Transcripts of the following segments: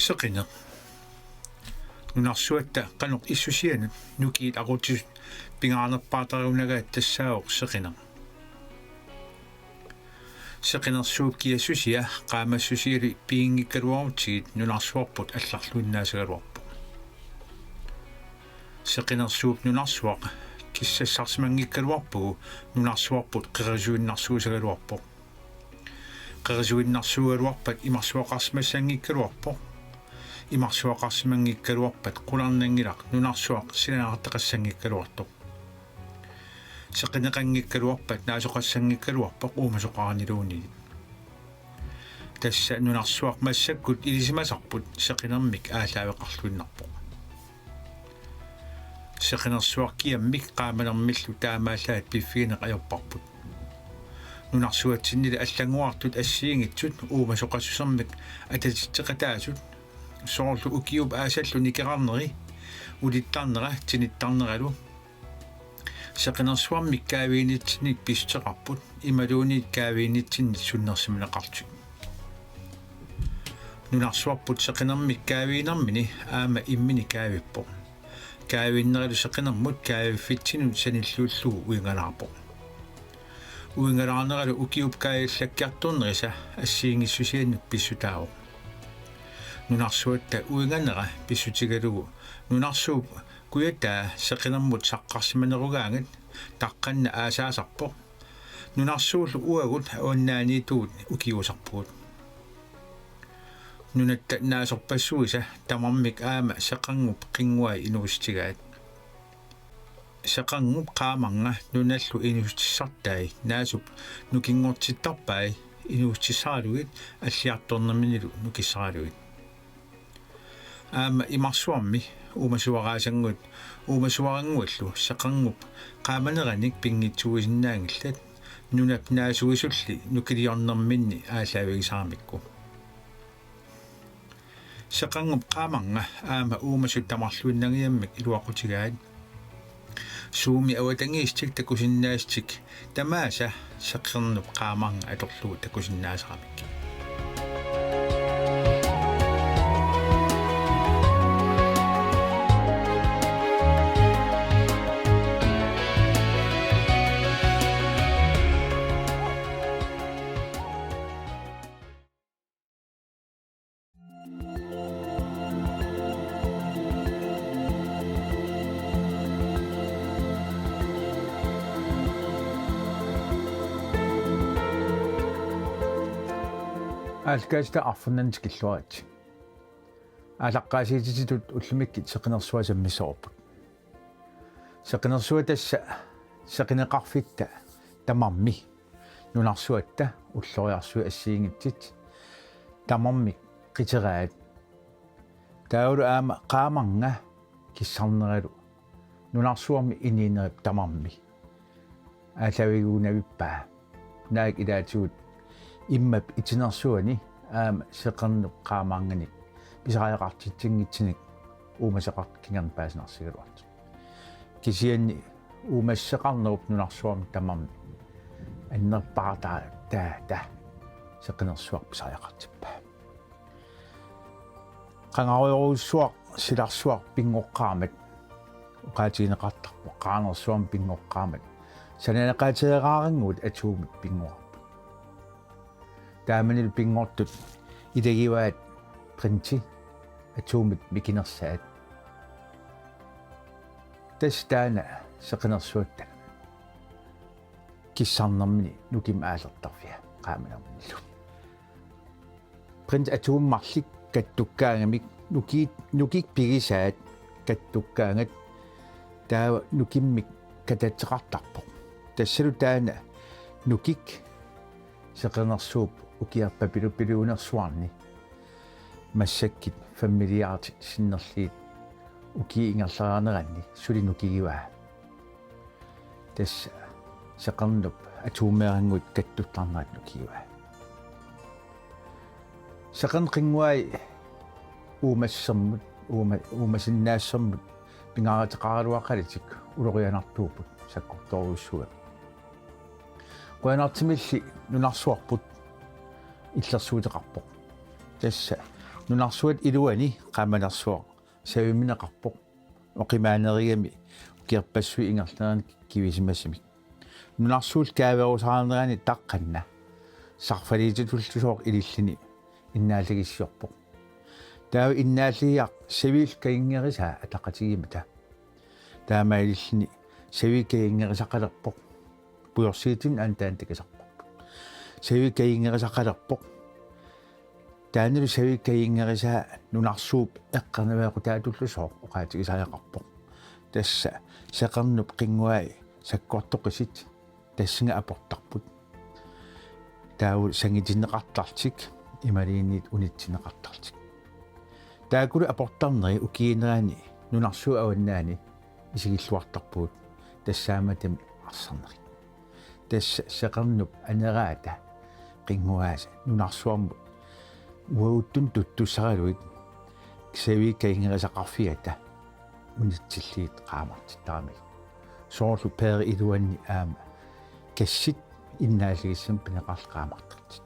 seqina nunarsuatta qanuq issusianut nukiit aqutis pingaarnerpaatariunaga tassaaoq seqinarsuup kiassusia qaamassusiiri piingikkaluarutiit nunarsuarput алларлуиннаасагалуарпу seqinarsuup nunarsuaq киссассарсимангиккалуарпугу нунарсуарпут қерисуиннарсуусагалуарпо қерисуиннарсуугалуарпат имарсуақарсимассангиккалуарпо имарсуақарсимангиккалуарпат қуларнангилақ нунарсуақ синаартақассангиккалуарто seqinеқангиккалуарпат наасоқассангиккалуарпо уумасоқарнилууни тасса нунарсуақ массаккут илисимасарпут seqinермик аалаавеқарлуиннарпо seqinерсуаркиаммик qaamalermillu таамаалаат пиффигинеқ ajorparput нунарсуатсиннила аллагуартут ассиингитсут уумасоқассусермик ататиттеқатаасут соорлу укиуп аасаллу никеқарнери улиттарнера тиниттарнералу seqinерсуармик каавиинитсиник пистеқарпут ималуунит каавиинитсиннит суннерсиминеқартут нунарсуарпут seqinермик каавиинермини аама иммини каавиппо каавиннералу seqinермут каавиффитсинут саниллууллугу уингалаарпо уингалаарнералу укиуп кааллаккиартурнериса ассиингиссусианнут писсутаавоқ нунарсуатта уинганера писсутигалугу нунарсууп куятаа seqinермут саққарсиманеругаангат таққанна аасаасарпо нунарсуулу уагут уаннааниитуут укиусарпугут нунатта наасорпассуиса тамармик аама сеқангуп қингуай инуустигаат сеқангуп qaamanga нуналлу инуустиссартай наасуп нукингортиттарпай инуустиссаалугит аллиарторнаминилу нукиссаалугит аама имарсуарми уумасуараасангут уумасуарангуаллу сеқангуп qaamaneраник пингитсуисиннаангиллат нунап наасуисулли нукилиорнэрминни аалаавигисарамикку seqangup qaamanga aama uumasut tamarluinnagiyammak iluaqutigaat suumi awatangiistik takusinnaastik tamaasa seqernup qaamanga atorlugu takusinnaasaramik алкаста арфуннан киллуарит алаққаасиититут уллумиккит seqinерсуасаммисоорпут seqinерсуатасса seqinеқарфитта тамарми нунарсуатта уллориарсуи ассиингитсит тамарми қитераат таулу аама qaamanga киссарнералу нунарсуарми иниинерип тамарми аалавигуунавиппаа наак илаатигут иммап итинерсуани аама seqernup qaamaanganik писариақартитсингитсиник уумасеқарт кингерн паасинарсигалуарт кисианни уумассеқарнеруп нунарсуарми тамарми аннерпаратаа таа seqinерсуар писариақартиппаа qangaruuruussuaq silarsuaq pingoqqaarmat uqaatigineqartarpu qaanерsuam pingoqqaarmat sananaqaateeraaringuut atuumik pinguarpu taamanil pingortut ilagivaat printi atuumik mikinersaat tastaana seqinерsuatta kissarnermini nukim aalertarfia qaamanermillu print atuummarlik kattukkaangamik nukik pigisaat kattukkaangat taawa nukimmik katateqartarpoq tassalu taana nukik seqernersuup ukiarpapilupiluunersuarni massakkit familiaartit sinnerliit uki ingerleraneranni sulinukigivaa tassa seqernup atuumeeranguit kattuttarnaat nukigivaa seqenqinguai uumassermut uumasinnaassermut pingaarateqaraluaqalitik ulorianartuuput sakkortoruussuga qoyanartimilli nunarsuarput illersuuteqarpoq tassa нунарсуат илуани qaamanersuaq savimineqarpoq oqimaanerigami ukiarpassui ingerlerani kivisimасимик нунарсуул кааверусаарнерани таққанна сарфалиититуллусооқ илиллини иннааллагиссиорпоқ таа иннааллигиақ савил каингерисаа атақатигимата таама илиллини савил каингерисақалерпоқ пуйорсиитин аантаантакасарпоқ савил каингерисақалерпоқ таанеру савил каингерисаа нунарсууп эққарнаваақу таатуллусооқ оқаатигисааяқарпоқ тасса сеқарнуп қингуаи саккуартоқисит тассинга апортарпут таау сангитинеқартартик ималиинниит унитсинеқартартик таакулу апортарнери укиинераани нунарсуу аваннаани исигиллуартарпуут тассааматам арсарнери тасса сеқарнуп анераата қингуааса нунарсуармут уауттун туттуссаралуит ксави каингерисақарфиата унитсиллиит qaamартиттаами соорлу пери илуанни аама кассит иннаалигиссам пинеқарлqaamартарти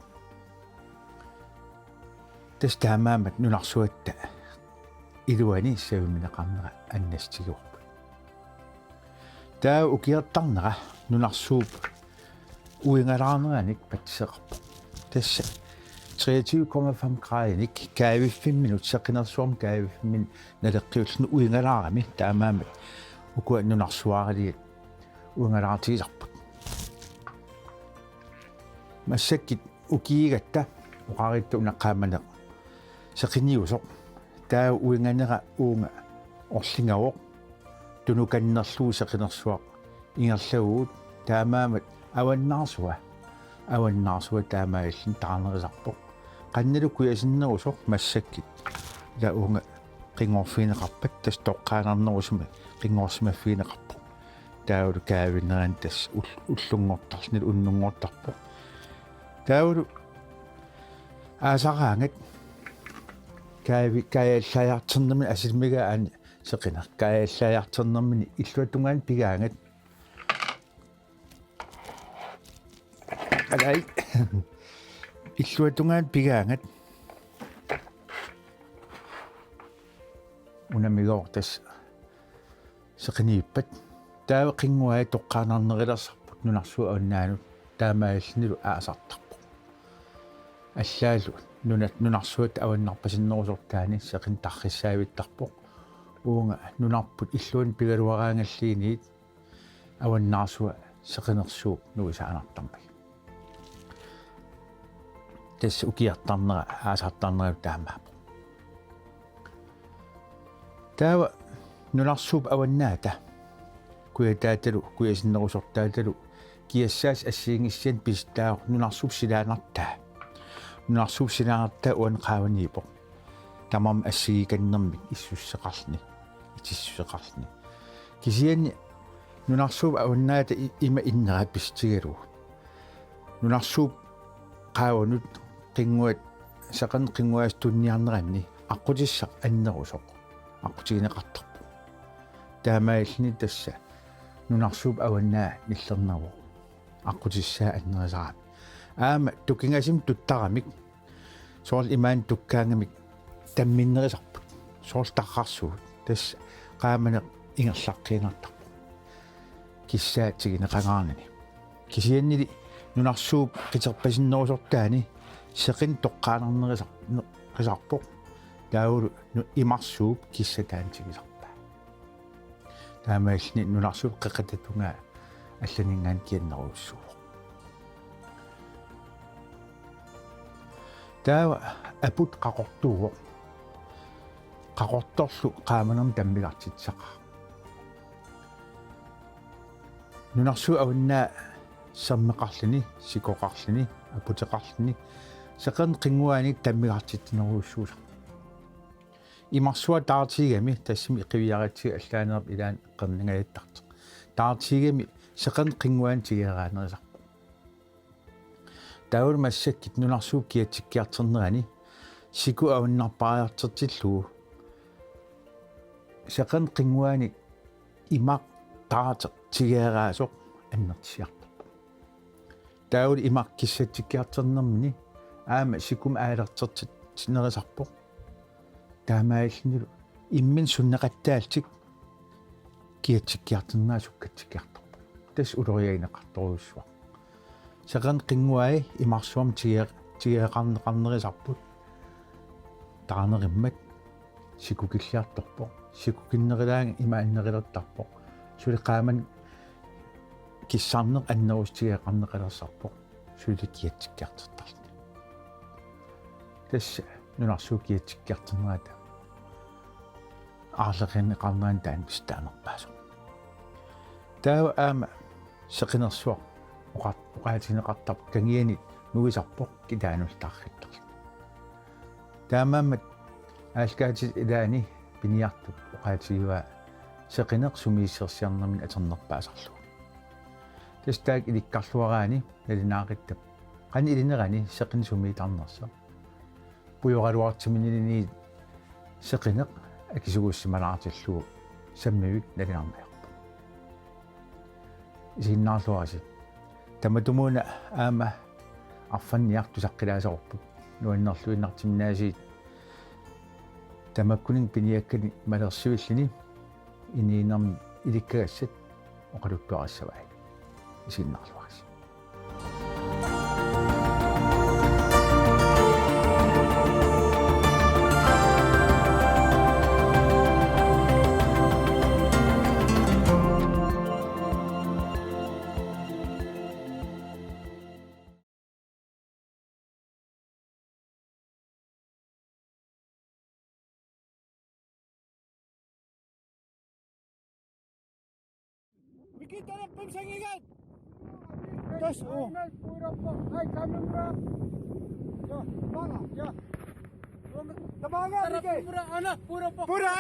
тас таамаамат нунарсуатта илуани савиминеқарнера аннастигуорпу таа укиартарнера нунарсууп уингалаарнераник патсеқарпу тасса 23,5 grader каавиффин минут сеқинерсуарм каавиффин налеққиуллну уингалаарами таамаамат укуа нунарсуаралиат уингалаартигисарпут массаккит укиигатта уқаритта унаққааманеқ сеқиниусоқ таа уинганера уунга орлингавоқ тунуканнерлуу сеқинерсуақ ингерлагуут таамаамат аваннаарсуа таамаиллин таарнерисарпоқ qannalu kuyasinnerusor massakkit ila uunga qingorfiineqarpat tas toqqaanarnerusuma qingorsimaffiineqarpo taavulu kaavinneran tas ullungortarnil unnungortarpo taavulu aasaraangat kaajallajarternermi asilmiga aani seqina kaajallajarternermini illuatungaan pigaangat alai illuatungaan pigaangat unamigoortas seqiniippat taava qinguaa toqqaanarnerilersarput nunarsu aunnaanut taamaallinilu aasartarpu allaalu nunarsuat avannarpasinnerusortaani seqin tarrissaavittarpoq uunga nunarput illuan pigaluaraangalliiniit avannaarsua seqinersuup nuisaanartarmik тас укиартарнера аасартарнера таамаапо таава нунарсууп аваннаата куятааталу куясиннерусортааталу киассаас ассиингиссиан пистаа нунарсууп силаанартаа уан qaavaniipo тамам ассигиканнэрмик иссуссеқарлни итиссусеқарлни кисиани нунарсууп аваннаата има иннера пистигалу нунарсууп qaavанут qinguat saqan qinguas tunniarneranni аққутиссақ аннерусоқ аққутигинеқартарпу таамаиллни тасса нунарсууп аваннаа ниллернерво аққутиссаа аннерисараат аама тукингасим туттарамик соорл имаан туккаангамик тамминнерисарпут соорл таққарсуут тасса qaamane ингерлаққиинартарпу киссаатсигинеқангаарнани кисианнили нунарсууп қитерпасиннерусортаани сеқин тоққаанернерисарпоқ таавулу имарсууп киссатаантигисарпаа таамаални нунарсууп қеқататунгаа алланингаан кианнеруссуу таава апут қақортууво қақорторлу qaamанерм таммигартитсақа нунарсуу аваннаа саммеқарлини сикоқарлини апутеқарлини сеқэн қингуааник таммигартитнеруссууса имарсуа таартигами тассими иқивиаратсига аллаанерп илаан эққернингааттарт таартигами сеқэн қингуаан тигераанерисарпу таавул массаккит нунарсууп киатсиккиартернерани сику аваннарпаариартертиллуу сеқэн қингуааник имақ таатер тигераасоқ аннертисиар таавул имақ киссатсиккиартернэрмини аама сикум аалертертит нерисарпоқ таамааллинилу иммин суннеқаттаалтик киатсиккиартиннаа суккатсиккиарторпу тас улориагинеқарторуйуссуа сеқан қингуаи имарсуам тигеқарнеқарнерисарпут таанериммат сикукиллиарторпо сикукиннерилаанга имааннерилертарпо сулеқааман киссаарнеқ аннерус тигеқарнеқалерсарпо суликиатсиккиартертарни тасса нунарсуукиатсиккиартиннаата аарлеқиннеқарнаан таан пистаанерпаасо таа аама сеқинерсуа оқаатинеқартар кангиани нуисарпо китаанултаарриттарли таамааммат аалкаатит илаани пиниартуп оқаатигуа сеқинеқ сумииссерсиарнамин атернерпаасарлу тастаак иликкарлуараани налинаақиттап қани илинерани сеқин сумиитарнерса пуйоралуартиминилини сеқинеқ акисугуссималаартиллугу саммивик налинармиарпу исиннаарлуаси таматумуна аама арфанниарту саққилаасарпут нуаннерлуиннартимнаасиит тамаккунин пиниаккани малерсивиллини иниинерми иликкагассат оқалупперассавай исиннаарлуаси Kita nak pemsangingan. Terus, oh. Hai kamera. Ya, mana? Ya. Tabangan ni. Pura anak, pura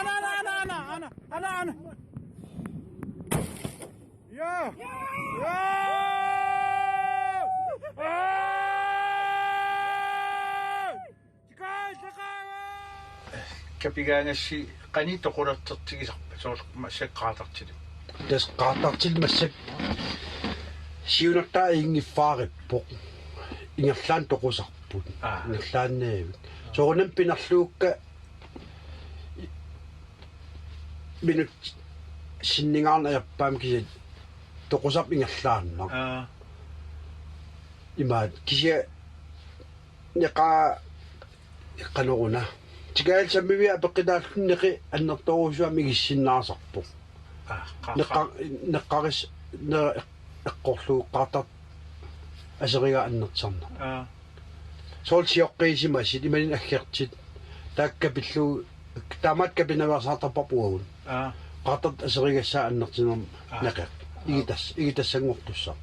anak. Ya. Ya. капигаанасси qani toqulертерtигисарпа соорма сеққаатартили тас qaatартил массак сиунертаа ингиффаариппо ингерлаан тоқусарпут ингерлааннаавит соорнам пинарлуукка минут синнingаарна яппаам кисит тоқусап ингерлааннаа имаат кися неқа эққанеруна тигаал саммивиа пеққинааллуннеқи аннерторуусуами гиссиннаасарпу неққарис эққорлуу qaatart асерига аннертарна соолсиоққисимасит ималин аггертит тааккапиллуу таамаат капинаварсаартарпапуагун qaatart асеригассаа аннертинерм неқеқ игитассангортуссаа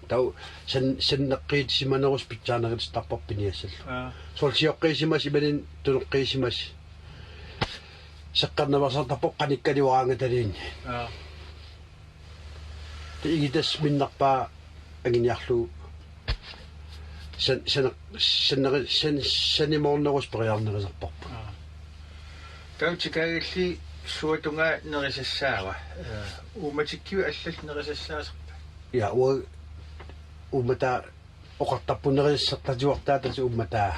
тау сеннеққиит симанерус питсаанерит тарпарпиниассаллу соолсиоққисимас ималин тунеққисимас сеққарнаварсаартарпоқ қаниккаливаанга талиинни игитас миннарпаа агиниарлу саниморнерус периарнерисарпарпу таутикагалли суатунга нерисассаава ууматиккиу аллал нерисассаасарпа я умата оқартарпунерissartatiuartaatasi ummataa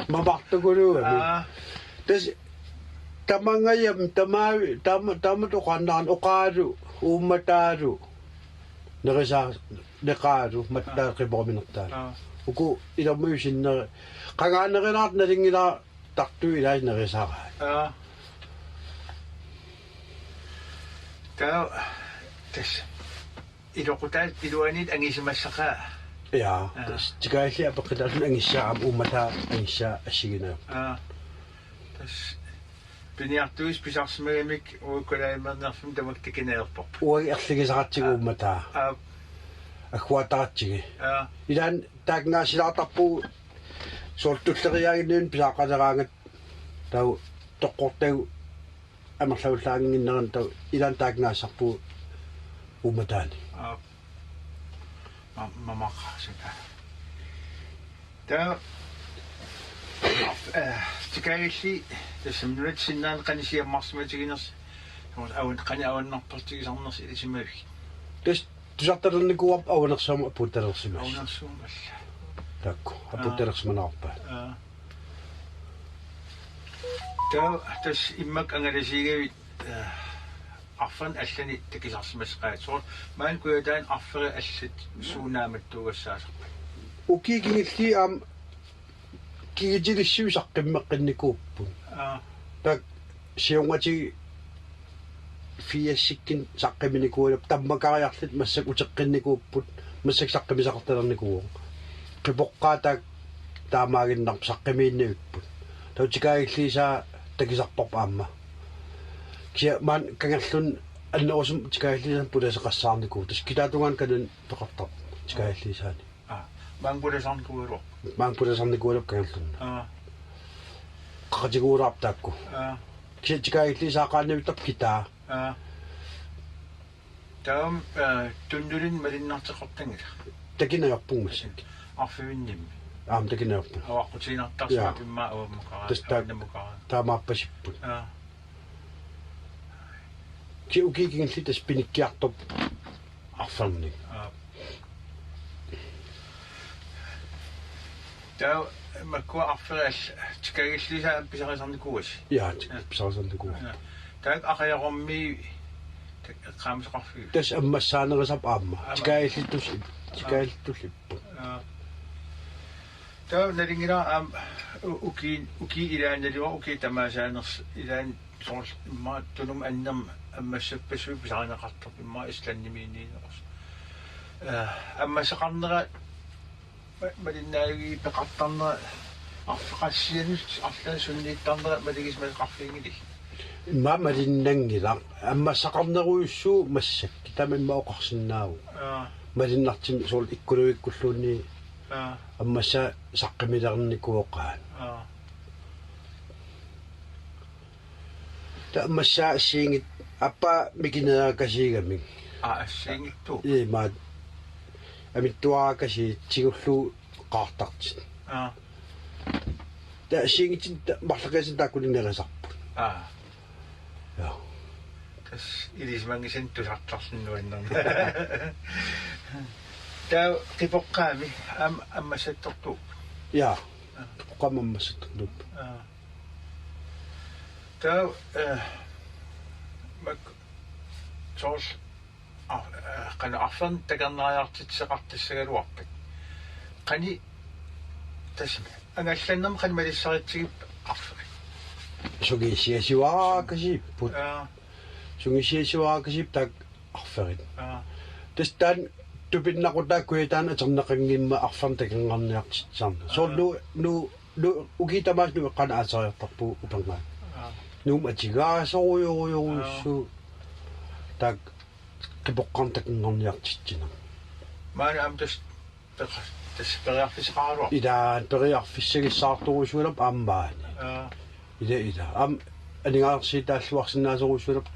мамартугулуами тас тамангайам тамат оқаннаран оқаалу умматаалу нерисаа неқаалу маттаақиборминертаа уку илэрмуисиннери қагаанерилаат налингила тарту илаас нерисаараа таа тас илоқутаат пилуанит ангисимассақаа я тигаалли апеққилаалун ангиссаам умматаа ангиссаа ассигинаа тас пиниартуис писарсимагамик ууккалаимернерфим тамактикинеерпо уаги ерлигисаратсигу умматаа аккуатаратсиги илаан таагнаасилаартарпу соортуллериаагиннуун писаақалераангат тау тоққортагу амерлавуллаангиннеран тау илаан таагнаассарпу умматаани мамақасика таа тикаилли тассамнуат синнаан канисиаммарсиматигинерс ауан қани ауаннарпартигисарнерс илисимави тас тусарталерникуап ауанерсаама апутталерсимас ауанерсуумалла такку апутталерсманаарпа tas immak angalasiigavit arfan allani takisarsimasqaat maan kuyataan arferi allat suunaamattuugassaasarpa Ukigingilli kigitilissu saqqimmeqqinnikkuuppun. Tak siungati fiassikkin saqqiminnikuulap tammakariarlit massak uteqqinnikkuupput massak saqqimisaqqartalernikuu. Qipoqqaatak taamaaginnarp saqqimiinniupput. Tautikaagilliisaa takisarparp aamma. Kia maan kangallun annerusum tikaagilliisan pulaseqassaarnikuu. Tas kitaatungaan kanun peqartar tikaagilliisaani. Mangpulasaarnikuulor. Mangpulasaarnikuulap kangallun. Qaqatiguuraartaakku. Kia tikaagilliisaaqaannavitap kitaa. Taam tundulin malinnarteqartangila. Takinayarpungmassak. Arfivinnim. Takinayarpun. Awaqqutinartarsaa pimmaa uammuqara. Taamaappassipput. Kia ukigingilli tas pinikkiartup arfarnik. Taa makkua arferiall tikagillisaa pisarisanikuas. Ja, pisarisanikuas. Taak aqayaqormi qaamseqarfi. Tas ammassaanerisap aamma. Tikaagillitussippu. Taa nalingila uki ilaanaliwa uki tamaasaaners ilaan soorl imma tunum annam аммассаппасуи писаринеқартор имма исланнимиинниинеқус аммасеқарнера малиннааги пеқартарнера арфеқассианус арлаа суннииттарнера малигисмасеқарфингили имма малиннангила аммассақарнеруйуссуу массакки тамимма оқарсинааву малиннартими суул иккулуиккуллуунни аммасса саққимилерникуоқаан аммасса ассиингит аппа микинеакасигамик ассиингитту маат амиттуаакаси тигуллу qaartartit та ассиингит марлакасин тааккулинерасарпут я тас илисмангисен тусартарсиннуаннерна таа қипоққаами аммасатторту я қаммассаттортуп таа мак соорл qana arfan tagarnariartitseqartissaгаluarpik qani tasma angallannam qani malissaritigip arferi sugisiasiwaakasiput sugisiasiwaakasip tak arferit tastaan tupinnaqutakkuitaan aterneqanngimma arfan takangarniartitsarna soorlu nu ukitamaas nu qana asariartarpu upangaa nuum atigaasorioriorussu tak qipоqqartaknngorniartitsina maana am tas periarfisaqaaruar idaan periarfissagissaarturusuulap aammaani ida am aningaarsiitaalluarsinnaasurusuulap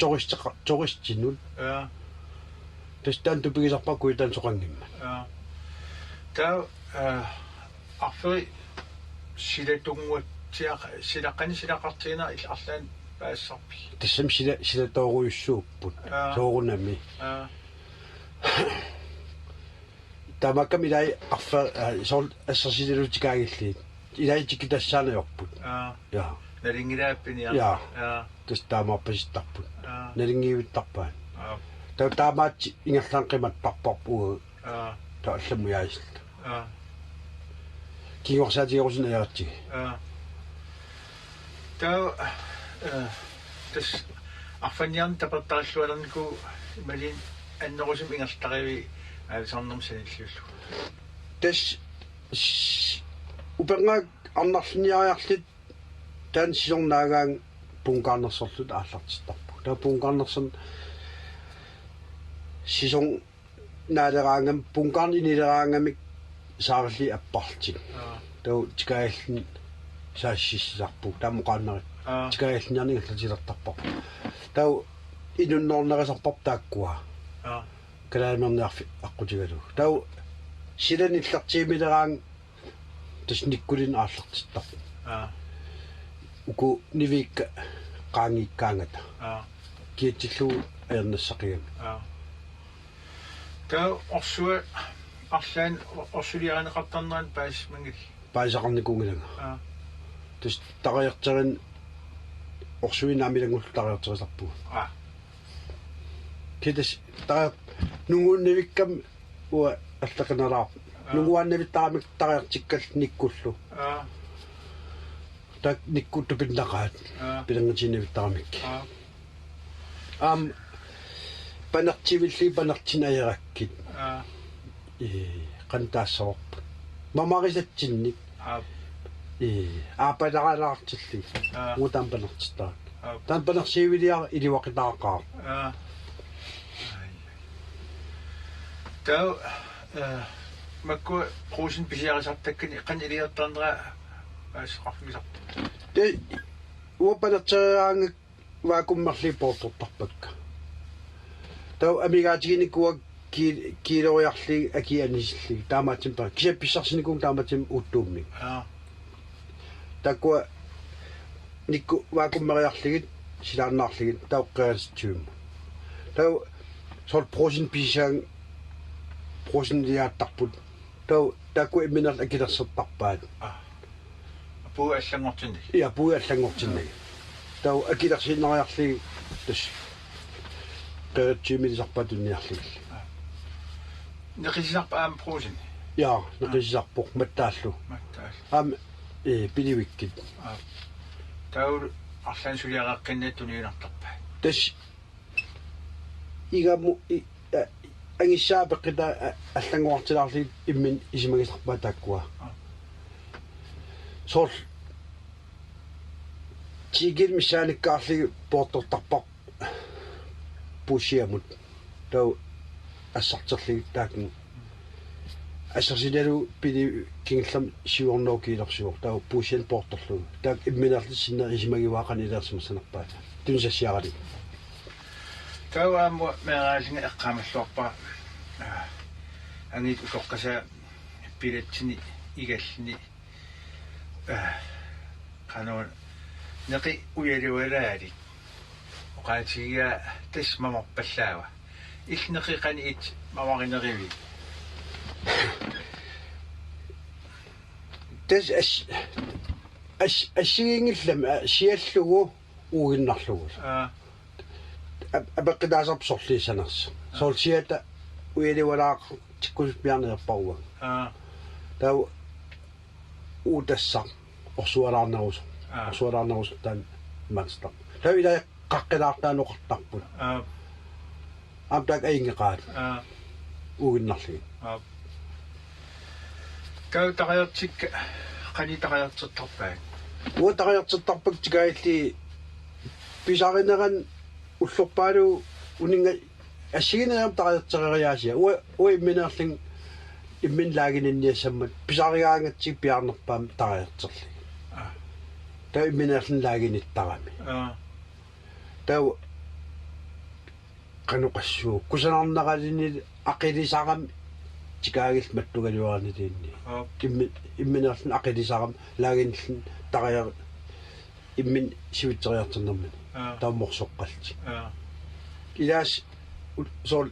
toristinut tastaan tupigisarpakku itaan soqangimma taa arferi silatunguat silaqani silaqartiina illarlaan paassarpi тассам силатоорuyussuupput соорунами тамаккам илай арфа соор ассерсилалутикаагиллиит илай тикитассаанаёрпут я налингилааппини я тас таамаарпаситтарпут налингиивиттарпаан таамаат ингерлаан қимат парпарпугу таалламу яасилла кигорсаатигорсунаяртиги таа тас арфаниан тапаттараллуалернику малин аннерусим ингерлариви аалсарнерм саниллиуллу тас упенгаак арнарлиниариарлит таан сисорнаагаан пункаарнерсорлут ааллартиттарпу таа пункаарнерсерн сисон наалераангам пункаарнинилераангамик саарли аппартик таа тикааллин саассиссарпу таамоқааннери тикааллиниарнигаллатилертарпар таа инуннорнерисарпар тааккуа калаамерниарфи аққутигалу таа силаниллартиимилераан тасниккулин ааллартиттар уку нивикка qaangikkaangata киатиллу аернассақигами таа орсуа арлаан орсулиаранеқартарнеран паасмангил паасақарникунгилага тус тариартерин орсуинаамилангуллутариортерисарпу а кидас таа нунгууннавиккам уа аллаканалаа нунгуаннавиттарамик тариартиккал никкуллу а так никкутту пиннақаат пилангатинавиттарамик панартивилли панартинаераккит а qantaassорп мамарисатсинник аапаларалаартилли уутаан панартиттаа таан панарсиивилиара иливақитаақаа таа макку просин писиарисартаккани канилиортарнера аасеқарфигисарп те уапалертераангак ваакуммерли портортарпакка таа амигаатигиникуак килориарли акианисилли таамаатим па кисапписсарсиникун таамаатим уттуумми таккуа никку ваакуммериарлигит силаарнаарлигит таоққиалситсуумма таа сор просин писаан просин диааттарпут таа таккуа имминерл акилерсертарпаат пуу аллангортинни иа пуу аллангортинни таа акилерсиннариарлиги тас qeertiimilisarpatunniarligi неқисисарпа аам просин иа неқисисарпоқ маттааллу аам пиливиккит таа арлаан сулиарааққиннат туниинартарпа тас игаму ангиссаапеққита аллангуартилаарли иммин исимагисарпаа тааккуа сор тигил мисааниккаарлиги пооттортарпар пушиамут таа ассартерлиг таакун ассарсилалу пили кингиллам сиуорноокиилерсуор таа пушиан пооторлуг таак имминарли синнер исимагиваақанилерсимасанерпаа тунсассиарали таа амма мераалинга эққамаллуарпа ангит усоққаса пилатсини игаллини канон неқи уялуалаали оқаатигиа тас мамарпаллаава иллнеқиқани ит мамаринериви тас ассигингиллам сиаллугу угиннарлугу абеққидаасарп сорлиисанерс соорсиата уялуалаақ тиккуспиарнерпауа таа утассар орсуалаарнерус таан манстар таа ила қаққилаартааноқартарпут амтак аингеқаат угиннарлуги кау тариартик қани тариартертарпаа уатариартертарпак тикаилли писаринеран уллорпаалу унинга ассигинеам тариартерериаасиа уа имминерлин имминлагининниассаммат писаригаангатсиг пиарнерпаам тариартерли таа имминерлин лагиниттарами таа кануқассуу кусанарнералини ақилисарам тикаагил маттугалуарнилиинни имминерлин ақилисарам лагиниллин тариар иммин сивитсериартернэрмани таамморсоққалти илаас соор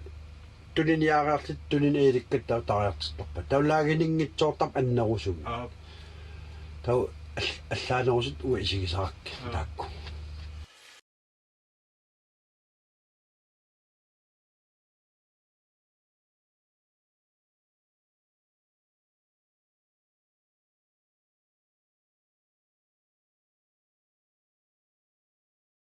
туниниараарлит тунинеиликкат таа тариартертарпа таулагинингитсоортап аннерусуми тау аллаанерусут уа исигисаракки таакку